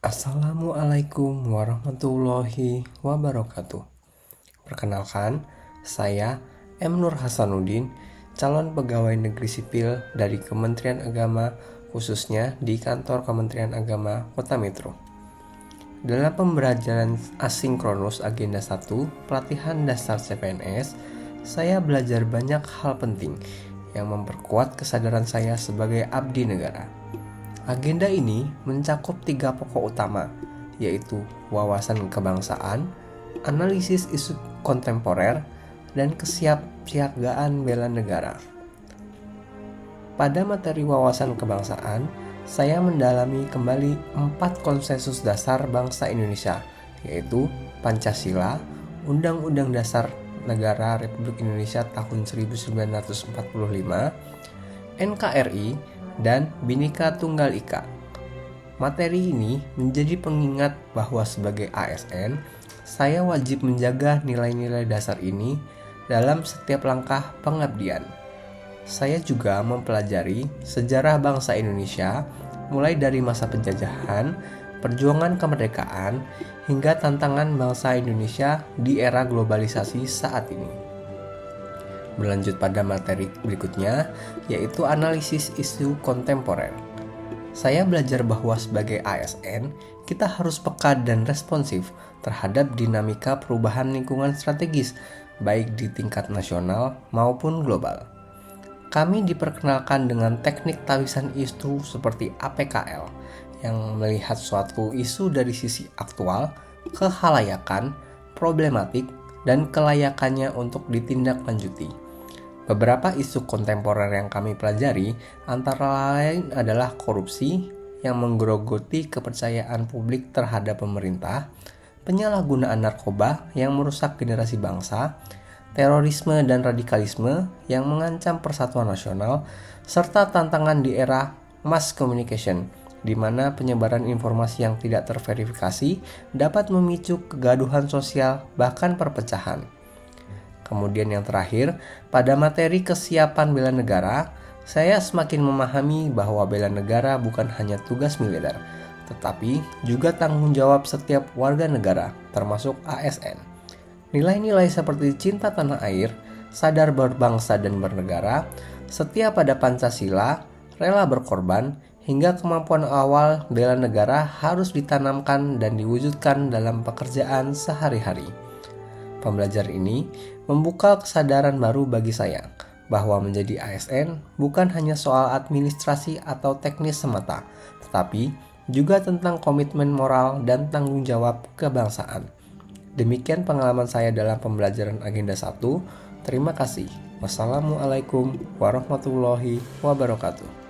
Assalamualaikum warahmatullahi wabarakatuh. Perkenalkan, saya M. Nur Hasanuddin, calon pegawai negeri sipil dari Kementerian Agama, khususnya di Kantor Kementerian Agama Kota Metro. Dalam pembelajaran asinkronus Agenda 1, Pelatihan Dasar CPNS, saya belajar banyak hal penting yang memperkuat kesadaran saya sebagai abdi negara. Agenda ini mencakup 3 pokok utama, yaitu wawasan kebangsaan, analisis isu kontemporer, dan kesiapsiagaan bela negara. Pada materi wawasan kebangsaan, saya mendalami kembali 4 konsensus dasar bangsa Indonesia, yaitu Pancasila, Undang-Undang Dasar Negara Republik Indonesia tahun 1945, NKRI, dan Bhinneka Tunggal Ika. Materi ini menjadi pengingat bahwa sebagai ASN, saya wajib menjaga nilai-nilai dasar ini dalam setiap langkah pengabdian. Saya juga mempelajari sejarah bangsa Indonesia mulai dari masa penjajahan, perjuangan kemerdekaan, hingga tantangan bangsa Indonesia di era globalisasi saat ini. Berlanjut pada materi berikutnya, yaitu analisis isu kontemporer. Saya belajar bahwa sebagai ASN, kita harus peka dan responsif terhadap dinamika perubahan lingkungan strategis, baik di tingkat nasional maupun global. Kami diperkenalkan dengan teknik tawisan isu seperti APKL, yang melihat suatu isu dari sisi aktual, kehalayakan, problematik, dan kelayakannya untuk ditindaklanjuti. Beberapa isu kontemporer yang kami pelajari antara lain adalah korupsi yang menggerogoti kepercayaan publik terhadap pemerintah, penyalahgunaan narkoba yang merusak generasi bangsa, terorisme dan radikalisme yang mengancam persatuan nasional, serta tantangan di era mass communication, di mana penyebaran informasi yang tidak terverifikasi dapat memicu kegaduhan sosial bahkan perpecahan. Kemudian yang terakhir, pada materi kesiapan bela negara, saya semakin memahami bahwa bela negara bukan hanya tugas militer, tetapi juga tanggung jawab setiap warga negara, termasuk ASN. Nilai-nilai seperti cinta tanah air, sadar berbangsa dan bernegara, setia pada Pancasila, rela berkorban, hingga kemampuan awal bela negara harus ditanamkan dan diwujudkan dalam pekerjaan sehari-hari. Pembelajaran ini membuka kesadaran baru bagi saya bahwa menjadi ASN bukan hanya soal administrasi atau teknis semata, tetapi juga tentang komitmen moral dan tanggung jawab kebangsaan. Demikian pengalaman saya dalam pembelajaran Agenda 1. Terima kasih. Wassalamualaikum warahmatullahi wabarakatuh.